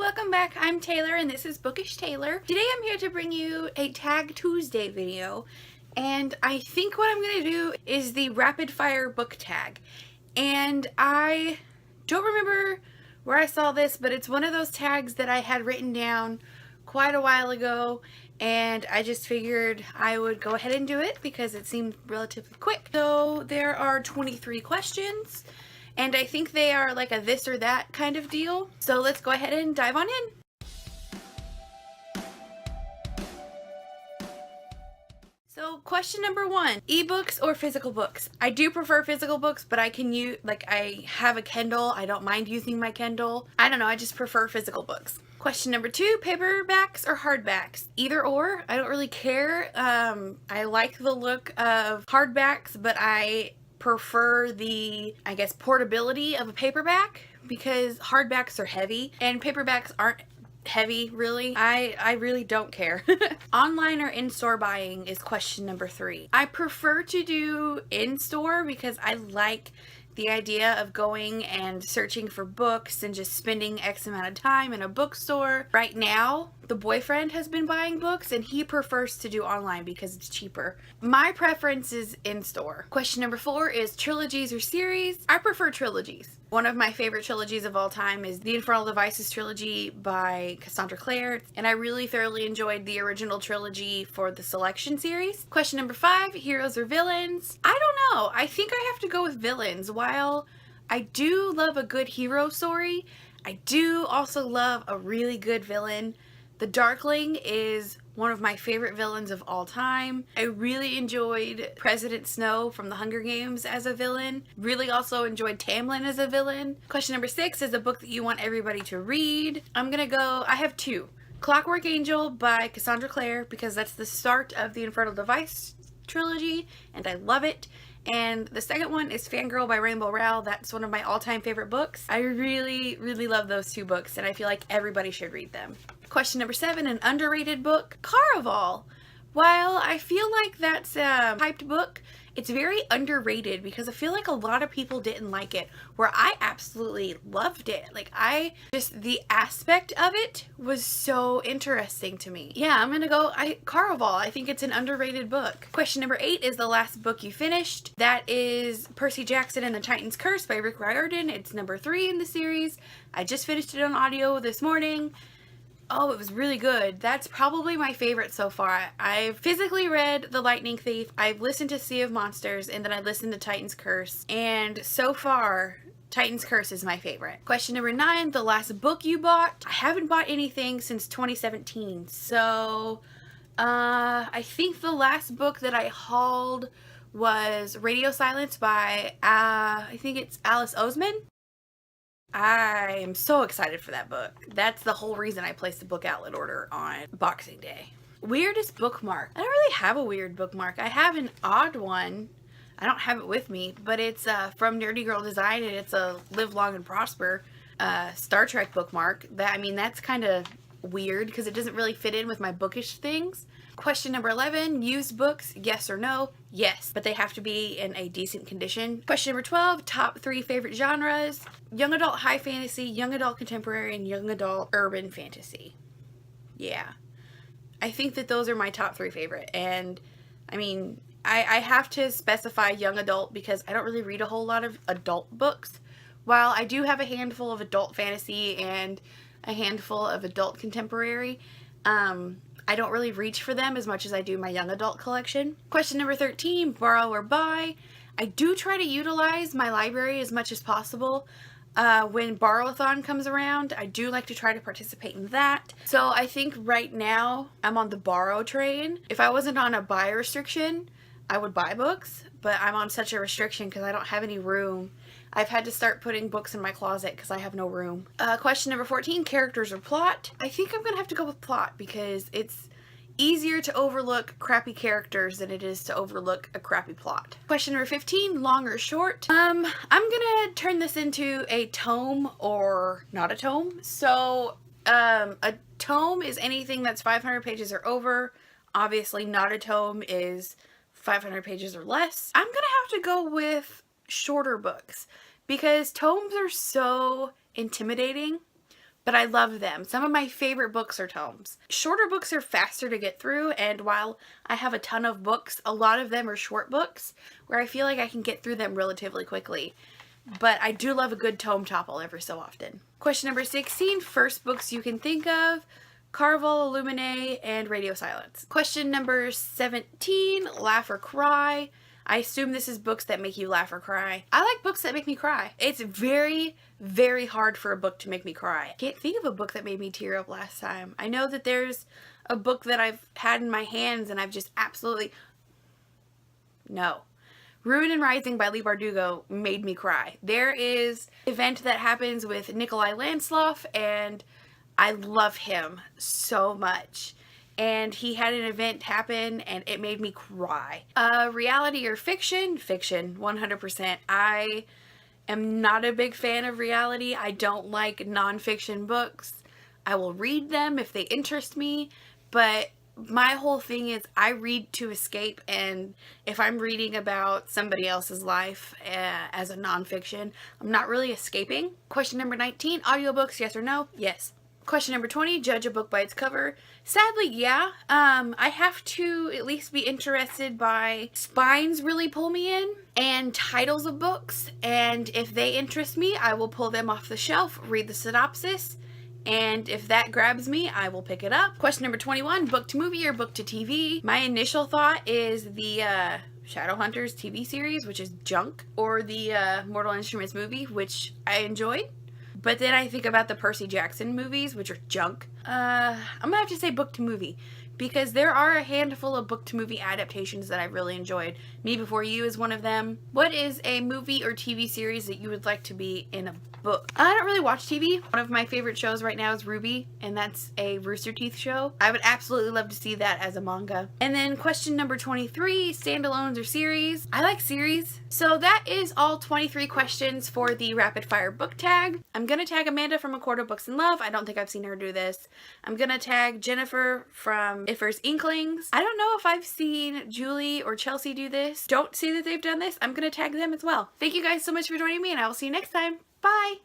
welcome back. I'm Taylor and this is Bookish.Taylor. Today I'm here to bring you a Tag Tuesday video, and I think what I'm going to do is the rapid fire book tag. And I don't remember where I saw this, but it's one of those tags that I had written down quite a while ago, and I just figured I would go ahead and do it because it seemed relatively quick. So there are 23 questions. And I think they are like a this or that kind of deal. So let's go ahead and dive on in. So question number 1, ebooks or physical books? I do prefer physical books, but I can use, I have a Kindle. I don't mind using my Kindle. I don't know, I just prefer physical books. Question number 2, paperbacks or hardbacks? Either or, I don't really care. I like the look of hardbacks, but I prefer the, I guess, portability of a paperback because hardbacks are heavy and paperbacks aren't heavy, really. I really don't care. Online or in-store buying is question number 3. I prefer to do in-store because I like the idea of going and searching for books and just spending X amount of time in a bookstore. Right now, the boyfriend has been buying books and he prefers to do online because it's cheaper. My preference is in-store. Question number 4 is trilogies or series. I prefer trilogies. One of my favorite trilogies of all time is the Infernal Devices trilogy by Cassandra Clare, and I really thoroughly enjoyed the original trilogy for the Selection series. Question number 5, heroes or villains? I don't know. I think I have to go with villains. While I do love a good hero story, I do also love a really good villain. The Darkling is one of my favorite villains of all time. I really enjoyed President Snow from the Hunger Games as a villain. Really also enjoyed Tamlin as a villain. Question number 6 is a book that you want everybody to read. I have 2. Clockwork Angel by Cassandra Clare, because that's the start of the Infernal Device trilogy and I love it. And the second one is Fangirl by Rainbow Rowell. That's one of my all-time favorite books. I really, really love those 2 books and I feel like everybody should read them. Question number 7, an underrated book. Caraval. While I feel like that's a hyped book, it's very underrated because I feel like a lot of people didn't like it, where I absolutely loved it. The aspect of it was so interesting to me. Yeah, I'm gonna go Caraval. I think it's an underrated book. Question number 8 is the last book you finished. That is Percy Jackson and the Titan's Curse by Rick Riordan. It's number 3 in the series. I just finished it on audio this morning. Oh, it was really good. That's probably my favorite so far. I've physically read The Lightning Thief, I've listened to Sea of Monsters, and then I listened to Titan's Curse. And so far, Titan's Curse is my favorite. Question number 9, the last book you bought. I haven't bought anything since 2017. So, I think the last book that I hauled was Radio Silence by, I think it's Alice Oseman. I am so excited for that book. That's the whole reason I placed the book outlet order on Boxing Day. Weirdest bookmark. I don't really have a weird bookmark. I have an odd one. I don't have it with me, but it's from Nerdy Girl Design, and it's a Live Long and Prosper Star Trek bookmark. That's kind of weird because it doesn't really fit in with my bookish things. Question number 11, used books, yes or no? Yes, but they have to be in a decent condition. Question number 12, top 3 favorite genres. Young adult high fantasy, young adult contemporary, and young adult urban fantasy. Yeah. I think that those are my top 3 favorite. And, I have to specify young adult because I don't really read a whole lot of adult books. While I do have a handful of adult fantasy and a handful of adult contemporary, I don't really reach for them as much as I do my young adult collection. Question number 13, borrow or buy. I do try to utilize my library as much as possible. When Borrow-a-thon comes around, I do like to try to participate in that. So I think right now I'm on the borrow train. If I wasn't on a buy restriction, I would buy books, but I'm on such a restriction because I don't have any room. I've had to start putting books in my closet because I have no room. Question number 14, characters or plot. I think I'm going to have to go with plot because it's easier to overlook crappy characters than it is to overlook a crappy plot. Question number 15, long or short. I'm going to turn this into a tome or not a tome. So, a tome is anything that's 500 pages or over. Obviously, not a tome is 500 pages or less. I'm going to have to go with shorter books because tomes are so intimidating but I love them. Some of my favorite books are tomes. Shorter books are faster to get through, and while I have a ton of books, a lot of them are short books where I feel like I can get through them relatively quickly. But I do love a good tome topple every so often. Question number 16, first books you can think of. Carvel, Illuminae, and Radio Silence. Question number 17, laugh or cry. I assume this is books that make you laugh or cry. I like books that make me cry. It's very, very hard for a book to make me cry. I can't think of a book that made me tear up last time. I know that there's a book that I've had in my hands and I've just absolutely... No. Ruin and Rising by Leigh Bardugo made me cry. There is an event that happens with Nikolai Landsloff, and I love him so much. And he had an event happen and it made me cry. Reality or fiction? Fiction, 100%. I am not a big fan of reality. I don't like nonfiction books. I will read them if they interest me, but my whole thing is I read to escape, and if I'm reading about somebody else's life as a nonfiction, I'm not really escaping. Question number 19, audiobooks, yes or no? Yes. Question number 20, judge a book by its cover. Sadly, yeah. I have to at least be interested by spines really pull me in, and titles of books, and if they interest me, I will pull them off the shelf, read the synopsis, and if that grabs me, I will pick it up. Question number 21, book to movie or book to TV? My initial thought is the Shadowhunters TV series, which is junk, or the Mortal Instruments movie, which I enjoyed. But then I think about the Percy Jackson movies, which are junk. I'm gonna have to say book to movie, because there are a handful of book to movie adaptations that I really enjoyed. Me Before You is one of them. What is a movie or TV series that you would like to be in a book? I don't really watch TV. One of my favorite shows right now is Ruby, and that's a Rooster Teeth show. I would absolutely love to see that as a manga. And then question number 23, standalones or series? I like series. So that is all 23 questions for the rapid fire book tag. I'm gonna tag Amanda from A Court of Books and Love. I don't think I've seen her do this. I'm gonna tag Jennifer from Iffer's Inklings. I don't know if I've seen Julie or Chelsea do this. Don't see that they've done this. I'm gonna tag them as well. Thank you guys so much for joining me, and I will see you next time. Bye!